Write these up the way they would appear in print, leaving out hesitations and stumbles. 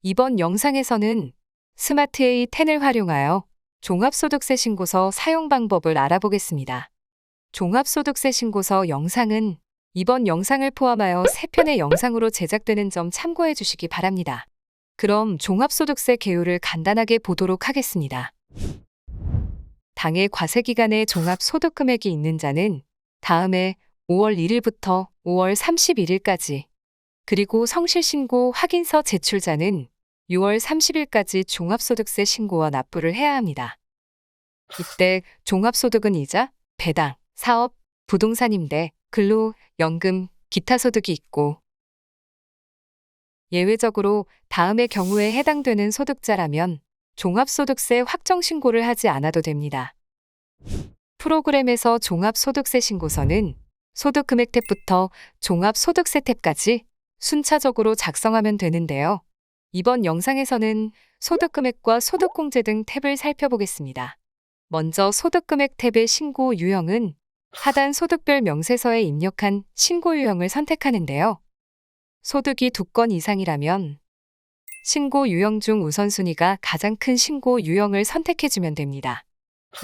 이번 영상에서는 스마트A 10을 활용하여 종합소득세 신고서 사용 방법을 알아보겠습니다. 종합소득세 신고서 영상은 이번 영상을 포함하여 3편의 영상으로 제작되는 점 참고해 주시기 바랍니다. 그럼 종합소득세 개요를 간단하게 보도록 하겠습니다. 당해 과세기간에 종합소득금액이 있는 자는 다음에 5월 1일부터 5월 31일까지, 그리고 성실신고 확인서 제출자는 6월 30일까지 종합소득세 신고와 납부를 해야 합니다. 이때 종합소득은 이자, 배당, 사업, 부동산 임대, 근로, 연금, 기타 소득이 있고, 예외적으로 다음의 경우에 해당되는 소득자라면 종합소득세 확정신고를 하지 않아도 됩니다. 프로그램에서 종합소득세 신고서는 소득금액 탭부터 종합소득세 탭까지 순차적으로 작성하면 되는데요. 이번 영상에서는 소득금액과 소득공제 등 탭을 살펴보겠습니다. 먼저 소득금액 탭의 신고 유형은 하단 소득별 명세서에 입력한 신고 유형을 선택하는데요. 소득이 2건 이상이라면 신고 유형 중 우선순위가 가장 큰 신고 유형을 선택해주면 됩니다.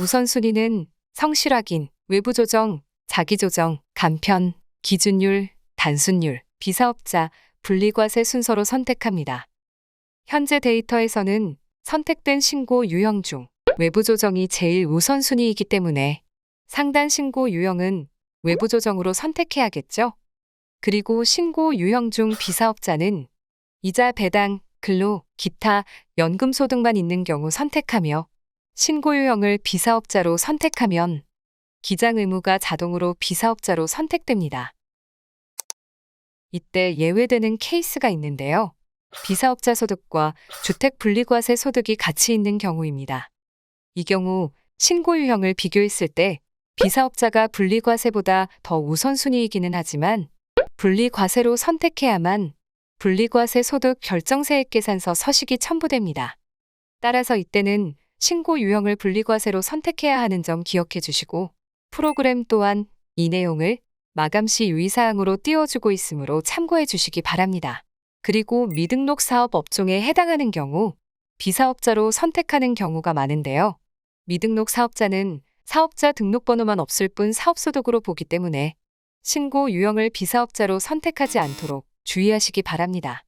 우선순위는 성실 확인, 외부 조정, 자기 조정, 간편, 기준율, 단순율, 비사업자, 분리과세 순서로 선택합니다. 현재 데이터에서는 선택된 신고 유형 중 외부 조정이 제일 우선순위이기 때문에 상단 신고 유형은 외부 조정으로 선택해야겠죠? 그리고 신고 유형 중 비사업자는 이자, 배당, 근로, 기타, 연금 소득만 있는 경우 선택하며 신고 유형을 비사업자로 선택하면 기장 의무가 자동으로 비사업자로 선택됩니다. 이때 예외되는 케이스가 있는데요. 비사업자 소득과 주택 분리과세 소득이 같이 있는 경우입니다. 이 경우 신고 유형을 비교했을 때 비사업자가 분리과세보다 더 우선순위이기는 하지만 분리과세로 선택해야만 분리과세 소득 결정세액 계산서 서식이 첨부됩니다. 따라서 이때는 신고 유형을 분리과세로 선택해야 하는 점 기억해 주시고, 프로그램 또한 이 내용을 마감시 유의사항으로 띄워주고 있으므로 참고해 주시기 바랍니다. 그리고 미등록 사업 업종에 해당하는 경우 비사업자로 선택하는 경우가 많은데요. 미등록 사업자는 사업자 등록번호만 없을 뿐 사업소득으로 보기 때문에 신고 유형을 비사업자로 선택하지 않도록 주의하시기 바랍니다.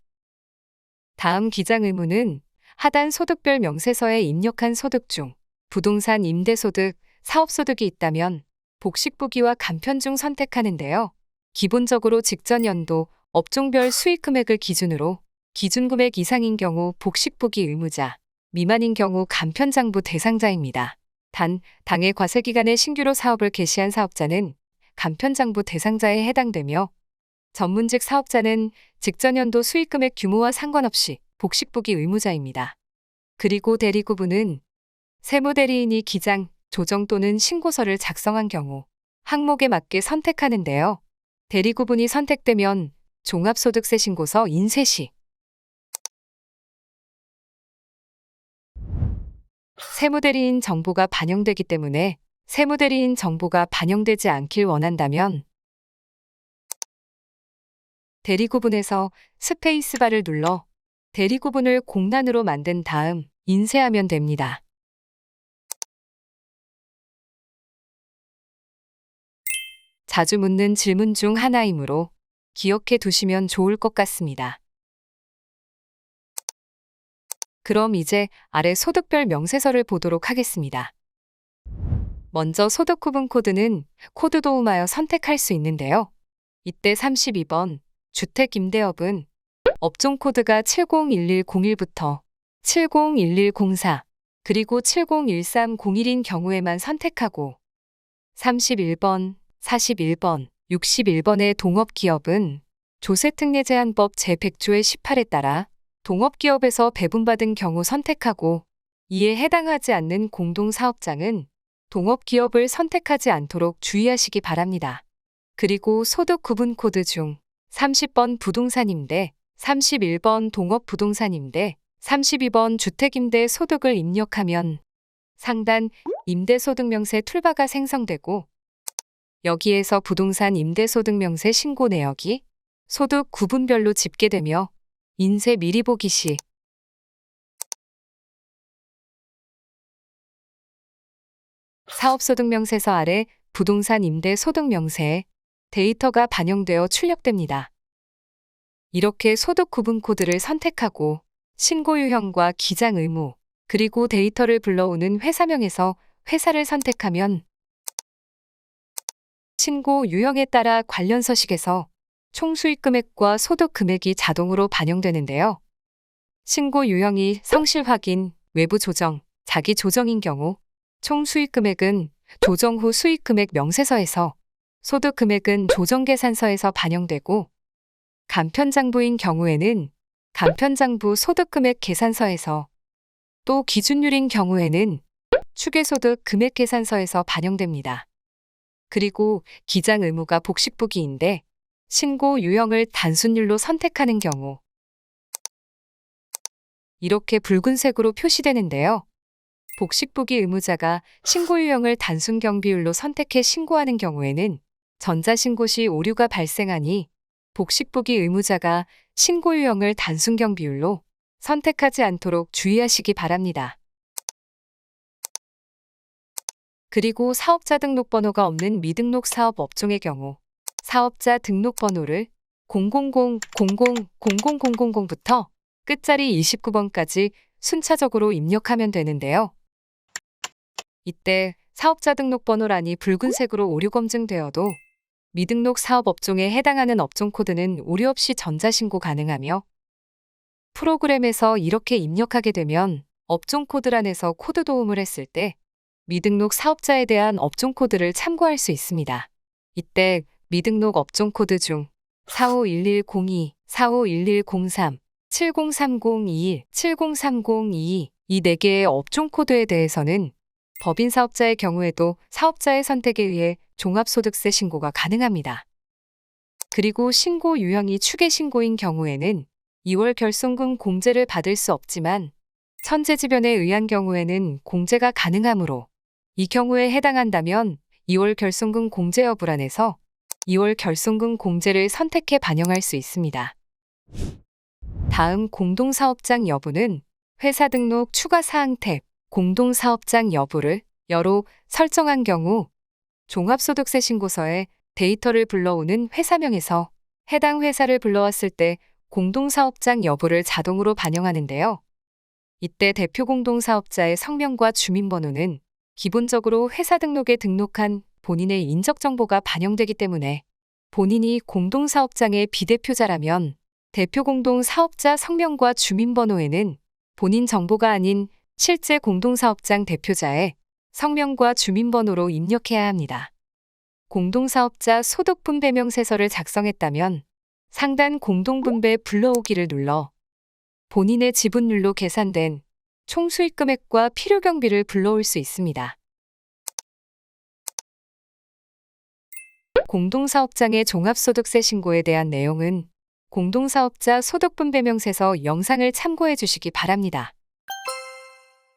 다음 기장 의무는 하단 소득별 명세서에 입력한 소득 중 부동산 임대소득, 사업소득이 있다면 복식부기와 간편 중 선택하는데요. 기본적으로 직전 연도 업종별 수익금액을 기준으로 기준금액 이상인 경우 복식부기 의무자, 미만인 경우 간편장부 대상자입니다. 단, 당해 과세기간에 신규로 사업을 개시한 사업자는 간편장부 대상자에 해당되며 전문직 사업자는 직전 연도 수익금액 규모와 상관없이 복식부기 의무자입니다. 그리고 대리구분은 세무대리인이 기장, 조정 또는 신고서를 작성한 경우 항목에 맞게 선택하는데요. 대리구분이 선택되면 종합소득세 신고서 인쇄 시 세무대리인 정보가 반영되기 때문에 세무대리인 정보가 반영되지 않길 원한다면 대리구분에서 스페이스바를 눌러 대리구분을 공란으로 만든 다음 인쇄하면 됩니다. 자주 묻는 질문 중 하나이므로 기억해 두시면 좋을 것 같습니다. 그럼 이제 아래 소득별 명세서를 보도록 하겠습니다. 먼저 소득구분 코드는 코드 도움하여 선택할 수 있는데요. 이때 32번 주택임대업은 업종 코드가 701101부터 701104 그리고 701301인 경우에만 선택하고 31번, 41번, 61번의 동업기업은 조세특례제한법 제100조의 18에 따라 동업기업에서 배분받은 경우 선택하고 이에 해당하지 않는 공동사업장은 동업기업을 선택하지 않도록 주의하시기 바랍니다. 그리고 소득구분 코드 중 30번 부동산임대, 31번 동업부동산임대, 32번 주택임대 소득을 입력하면 상단 임대소득명세 툴바가 생성되고 여기에서 부동산 임대소득 명세 신고 내역이 소득 구분별로 집계되며 인세 미리 보기 시 사업소득 명세서 아래 부동산 임대소득 명세에 데이터가 반영되어 출력됩니다. 이렇게 소득 구분 코드를 선택하고 신고 유형과 기장 의무, 그리고 데이터를 불러오는 회사명에서 회사를 선택하면 신고 유형에 따라 관련 서식에서 총 수익 금액과 소득 금액이 자동으로 반영되는데요. 신고 유형이 성실 확인, 외부 조정, 자기 조정인 경우 총 수익 금액은 조정 후 수익 금액 명세서에서, 소득 금액은 조정 계산서에서 반영되고, 간편장부인 경우에는 간편장부 소득 금액 계산서에서, 또 기준율인 경우에는 추계소득 금액 계산서에서 반영됩니다. 그리고 기장 의무가 복식부기인데 신고 유형을 단순율로 선택하는 경우 이렇게 붉은색으로 표시되는데요. 복식부기 의무자가 신고 유형을 단순 경비율로 선택해 신고하는 경우에는 전자신고 시 오류가 발생하니 복식부기 의무자가 신고 유형을 단순 경비율로 선택하지 않도록 주의하시기 바랍니다. 그리고 사업자 등록번호가 없는 미등록 사업 업종의 경우 사업자 등록번호를 000-00-0000부터 끝자리 29번까지 순차적으로 입력하면 되는데요. 이때 사업자 등록번호란이 붉은색으로 오류 검증되어도 미등록 사업 업종에 해당하는 업종 코드는 오류 없이 전자신고 가능하며, 프로그램에서 이렇게 입력하게 되면 업종 코드란에서 코드 도움을 했을 때 미등록 사업자에 대한 업종 코드를 참고할 수 있습니다. 이때 미등록 업종 코드 중 451102, 451103, 703021, 703022 이 4개의 업종 코드에 대해서는 법인 사업자의 경우에도 사업자의 선택에 의해 종합소득세 신고가 가능합니다. 그리고 신고 유형이 추계신고인 경우에는 2월 결손금 공제를 받을 수 없지만 천재지변에 의한 경우에는 공제가 가능하므로 이 경우에 해당한다면 2월 결손금 공제 여부란에서 2월 결손금 공제를 선택해 반영할 수 있습니다. 다음 공동사업장 여부는 회사 등록 추가 사항 탭 공동사업장 여부를 여로 설정한 경우 종합소득세 신고서에 데이터를 불러오는 회사명에서 해당 회사를 불러왔을 때 공동사업장 여부를 자동으로 반영하는데요. 이때 대표 공동사업자의 성명과 주민번호는 기본적으로 회사 등록에 등록한 본인의 인적정보가 반영되기 때문에 본인이 공동사업장의 비대표자라면 대표 공동사업자 성명과 주민번호에는 본인 정보가 아닌 실제 공동사업장 대표자의 성명과 주민번호로 입력해야 합니다. 공동사업자 소득분배명세서를 작성했다면 상단 공동분배 불러오기를 눌러 본인의 지분율로 계산된 총 수익 금액과 필요 경비를 불러올 수 있습니다. 공동사업장의 종합소득세 신고에 대한 내용은 공동사업자 소득분배명세서 영상을 참고해 주시기 바랍니다.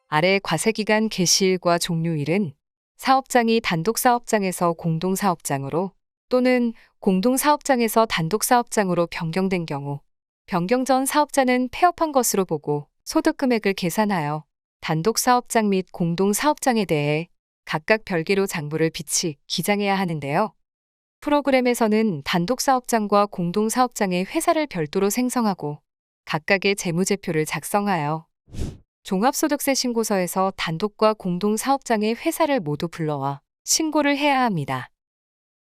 아래 과세기간 개시일과 종료일은 사업장이 단독사업장에서 공동사업장으로 또는 공동사업장에서 단독사업장으로 변경된 경우 변경 전 사업자는 폐업한 것으로 보고 소득 금액을 계산하여 단독사업장 및 공동사업장에 대해 각각 별개로 장부를 비치 기장해야 하는데요. 프로그램에서는 단독사업장과 공동사업장의 회사를 별도로 생성하고 각각의 재무제표를 작성하여 종합소득세 신고서에서 단독과 공동사업장의 회사를 모두 불러와 신고를 해야 합니다.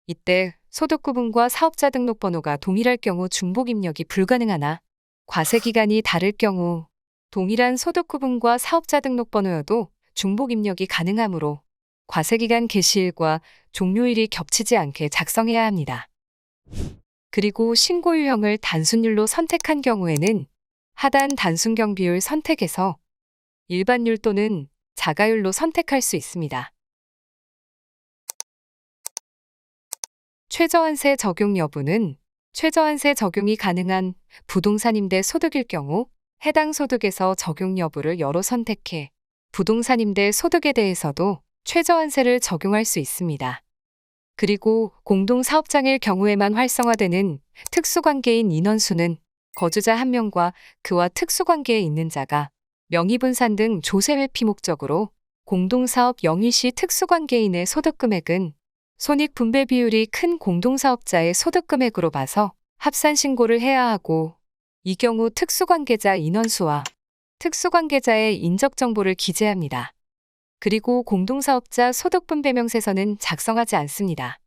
이때 소득구분과 사업자 등록번호가 동일할 경우 중복 입력이 불가능하나 과세기간이 다를 경우 동일한 소득구분과 사업자 등록번호여도 중복 입력이 가능하므로 과세기간 개시일과 종료일이 겹치지 않게 작성해야 합니다. 그리고 신고 유형을 단순율로 선택한 경우에는 하단 단순경 비율 선택에서 일반율 또는 자가율로 선택할 수 있습니다. 최저한세 적용 여부는 최저한세 적용이 가능한 부동산 임대 소득일 경우 해당 소득에서 적용 여부를 여로 선택해 부동산 임대 소득에 대해서도 최저한세를 적용할 수 있습니다. 그리고 공동사업장일 경우에만 활성화되는 특수관계인 인원수는 거주자 1명과 그와 특수관계에 있는 자가 명의분산 등 조세회피 목적으로 공동사업 영위 시 특수관계인의 소득금액은 손익분배 비율이 큰 공동사업자의 소득금액으로 봐서 합산신고를 해야 하고, 이 경우 특수관계자 인원수와 특수관계자의 인적정보를 기재합니다. 그리고 공동사업자 소득분배명세서는 작성하지 않습니다.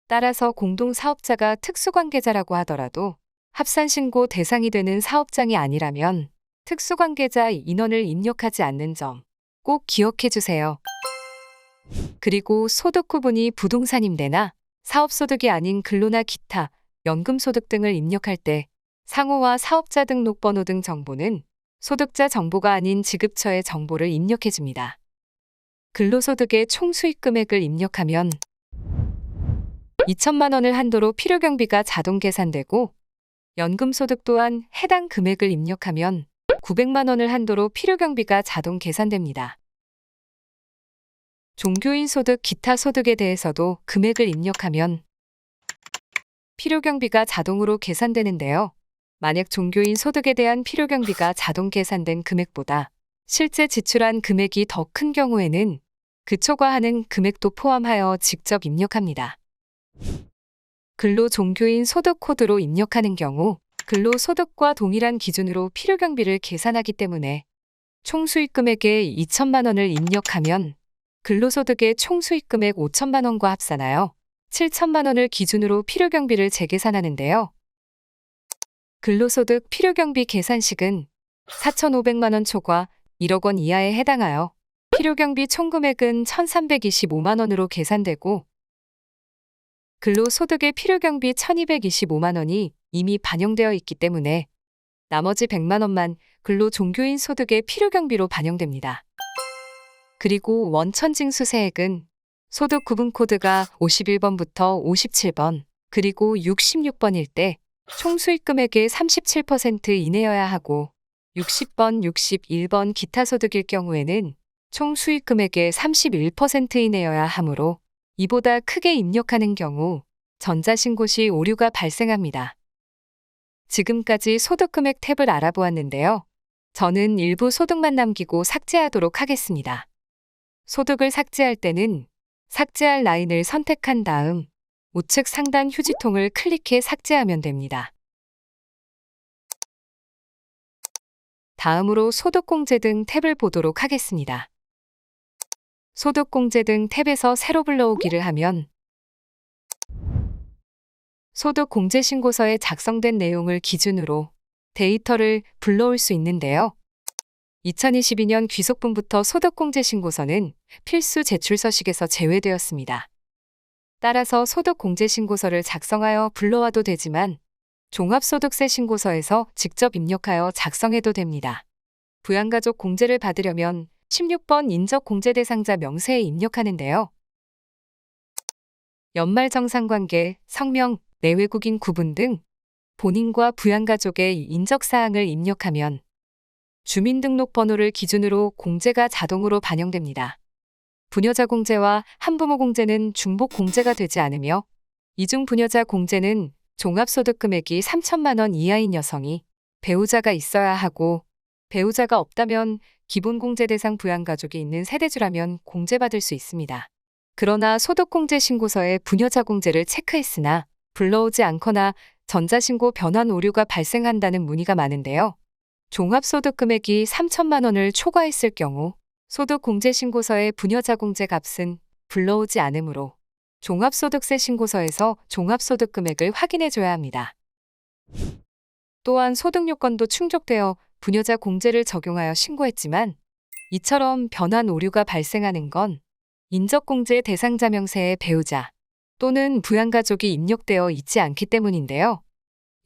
따라서 공동사업자가 특수관계자라고 하더라도 합산신고 대상이 되는 사업장이 아니라면 특수관계자 인원을 입력하지 않는 점 꼭 기억해 주세요. 그리고 소득 구분이 부동산 임대나 사업소득이 아닌 근로나 기타, 연금소득 등을 입력할 때 상호와 사업자 등록번호 등 정보는 소득자 정보가 아닌 지급처의 정보를 입력해 줍니다. 근로소득의 총수익 금액을 입력하면 2천만 원을 한도로 필요경비가 자동 계산되고, 연금소득 또한 해당 금액을 입력하면 900만 원을 한도로 필요경비가 자동 계산됩니다. 종교인 소득, 기타 소득에 대해서도 금액을 입력하면 필요경비가 자동으로 계산되는데요. 만약 종교인 소득에 대한 필요경비가 자동 계산된 금액보다 실제 지출한 금액이 더 큰 경우에는 그 초과하는 금액도 포함하여 직접 입력합니다. 근로종교인 소득 코드로 입력하는 경우 근로소득과 동일한 기준으로 필요경비를 계산하기 때문에 총수익 금액에 2천만 원을 입력하면 근로소득의 총수익 금액 5천만 원과 합산하여 7천만 원을 기준으로 필요경비를 재계산하는데요. 근로소득 필요경비 계산식은 4,500만 원 초과 1억 원 이하에 해당하여 필요경비 총금액은 1,325만 원으로 계산되고, 근로소득의 필요경비 1,225만 원이 이미 반영되어 있기 때문에 나머지 100만 원만 근로종교인 소득의 필요경비로 반영됩니다. 그리고 원천징수세액은 소득 구분 코드가 51번부터 57번, 그리고 66번일 때 총수익 금액의 37% 이내여야 하고, 60번, 61번 기타 소득일 경우에는 총수익 금액의 31% 이내여야 하므로 이보다 크게 입력하는 경우 전자신고 시 오류가 발생합니다. 지금까지 소득금액 탭을 알아보았는데요. 저는 일부 소득만 남기고 삭제하도록 하겠습니다. 소득을 삭제할 때는 삭제할 라인을 선택한 다음 우측 상단 휴지통을 클릭해 삭제하면 됩니다. 다음으로 소득공제 등 탭을 보도록 하겠습니다. 소득공제 등 탭에서 새로 불러오기를 하면 소득공제신고서에 작성된 내용을 기준으로 데이터를 불러올 수 있는데요. 2022년 귀속분부터 소득공제신고서는 필수 제출 서식에서 제외되었습니다. 따라서 소득공제신고서를 작성하여 불러와도 되지만 종합소득세 신고서에서 직접 입력하여 작성해도 됩니다. 부양가족 공제를 받으려면 16번 인적공제 대상자 명세에 입력하는데요. 연말정산관계, 성명, 내외국인 구분 등 본인과 부양가족의 인적사항을 입력하면 주민등록번호를 기준으로 공제가 자동으로 반영됩니다. 부녀자 공제와 한부모 공제는 중복 공제가 되지 않으며, 이중 부녀자 공제는 종합소득 금액이 3천만 원 이하인 여성이 배우자가 있어야 하고, 배우자가 없다면 기본공제 대상 부양가족이 있는 세대주라면 공제받을 수 있습니다. 그러나 소득공제 신고서에 부녀자 공제를 체크했으나 불러오지 않거나 전자신고 변환 오류가 발생한다는 문의가 많은데요. 종합소득 금액이 3천만 원을 초과했을 경우 소득공제신고서의 부녀자 공제 값은 불러오지 않으므로 종합소득세 신고서에서 종합소득 금액을 확인해줘야 합니다. 또한 소득요건도 충족되어 부녀자 공제를 적용하여 신고했지만 이처럼 변환 오류가 발생하는 건 인적공제 대상자 명세에 배우자 또는 부양가족이 입력되어 있지 않기 때문인데요.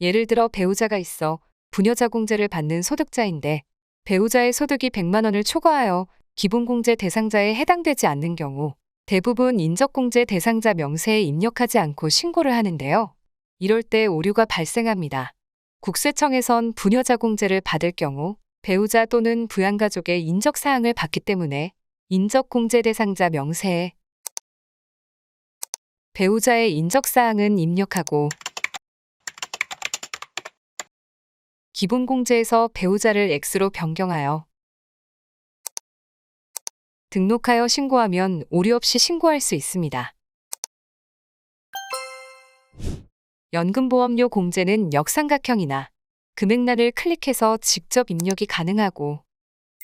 예를 들어 배우자가 있어 부녀자 공제를 받는 소득자인데 배우자의 소득이 100만 원을 초과하여 기본공제 대상자에 해당되지 않는 경우 대부분 인적공제 대상자 명세에 입력하지 않고 신고를 하는데요. 이럴 때 오류가 발생합니다. 국세청에선 부녀자 공제를 받을 경우 배우자 또는 부양가족의 인적사항을 받기 때문에 인적공제 대상자 명세에 배우자의 인적사항은 입력하고 기본공제에서 배우자를 X로 변경하여 등록하여 신고하면 오류 없이 신고할 수 있습니다. 연금보험료 공제는 역삼각형이나 금액란을 클릭해서 직접 입력이 가능하고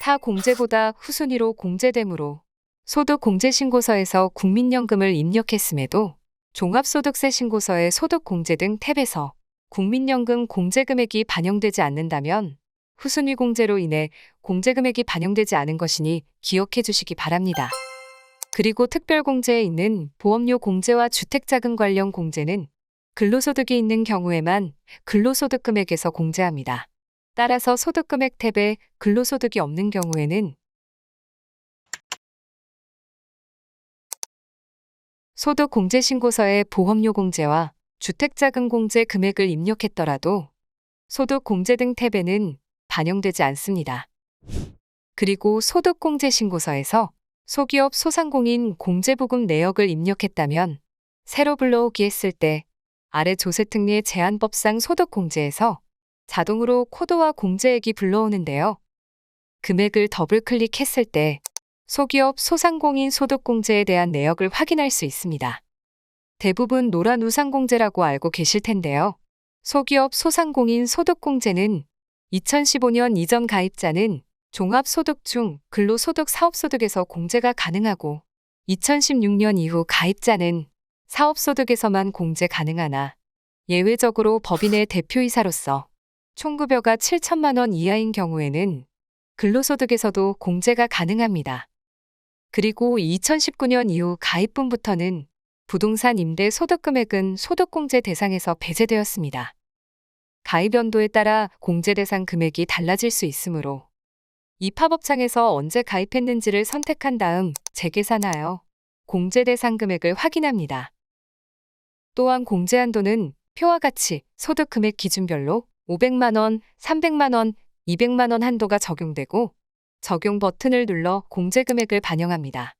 타 공제보다 후순위로 공제되므로 소득공제신고서에서 국민연금을 입력했음에도 종합소득세 신고서의 소득공제 등 탭에서 국민연금 공제금액이 반영되지 않는다면 후순위 공제로 인해 공제금액이 반영되지 않은 것이니 기억해 주시기 바랍니다. 그리고 특별공제에 있는 보험료 공제와 주택자금 관련 공제는 근로소득이 있는 경우에만 근로소득금액에서 공제합니다. 따라서 소득금액 탭에 근로소득이 없는 경우에는 소득공제신고서에 보험료 공제와 주택자금 공제 금액을 입력했더라도 소득공제 등 탭에는 반영되지 않습니다. 그리고 소득공제신고서에서 소기업 소상공인 공제부금 내역을 입력했다면 새로 불러오기 했을 때 아래 조세특례 제한법상 소득공제에서 자동으로 코드와 공제액이 불러오는데요. 금액을 더블클릭했을 때 소기업 소상공인 소득공제에 대한 내역을 확인할 수 있습니다. 대부분 노란 우상공제라고 알고 계실 텐데요. 소기업 소상공인 소득공제는 2015년 이전 가입자는 종합소득 중 근로소득 사업소득에서 공제가 가능하고 2016년 이후 가입자는 사업소득에서만 공제 가능하나 예외적으로 법인의 대표이사로서 총급여가 7천만 원 이하인 경우에는 근로소득에서도 공제가 가능합니다. 그리고 2019년 이후 가입분부터는 부동산 임대 소득금액은 소득공제 대상에서 배제되었습니다. 가입 연도에 따라 공제 대상 금액이 달라질 수 있으므로 입합업장에서 언제 가입했는지를 선택한 다음 재계산하여 공제 대상 금액을 확인합니다. 또한 공제 한도는 표와 같이 소득 금액 기준별로 500만 원, 300만 원, 200만 원 한도가 적용되고 적용 버튼을 눌러 공제 금액을 반영합니다.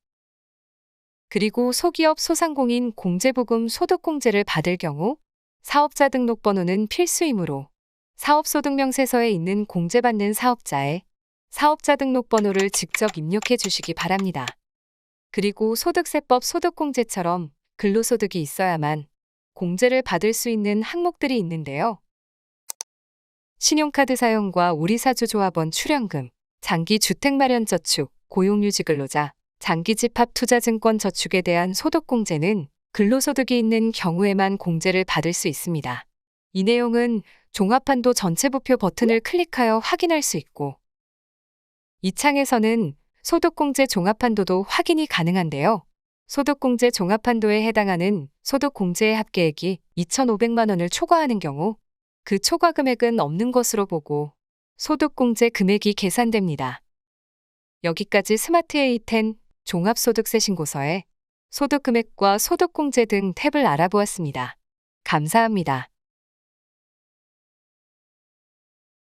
그리고 소기업 소상공인 공제부금 소득공제를 받을 경우 사업자 등록번호는 필수이므로 사업소득명세서에 있는 공제받는 사업자의 사업자 등록번호를 직접 입력해 주시기 바랍니다. 그리고 소득세법 소득공제처럼 근로소득이 있어야만 공제를 받을 수 있는 항목들이 있는데요. 신용카드 사용과 우리사주조합원 출연금, 장기주택마련저축, 고용유지근로자, 장기집합투자증권 저축에 대한 소득공제는 근로소득이 있는 경우에만 공제를 받을 수 있습니다. 이 내용은 종합한도 전체부표 버튼을 클릭하여 확인할 수 있고 이 창에서는 소득공제 종합한도도 확인이 가능한데요. 소득공제 종합한도에 해당하는 소득공제의 합계액이 2,500만 원을 초과하는 경우 그 초과 금액은 없는 것으로 보고 소득공제 금액이 계산됩니다. 여기까지 스마트 A10 종합소득세 신고서에 소득금액과 소득공제 등 탭을 알아보았습니다. 감사합니다.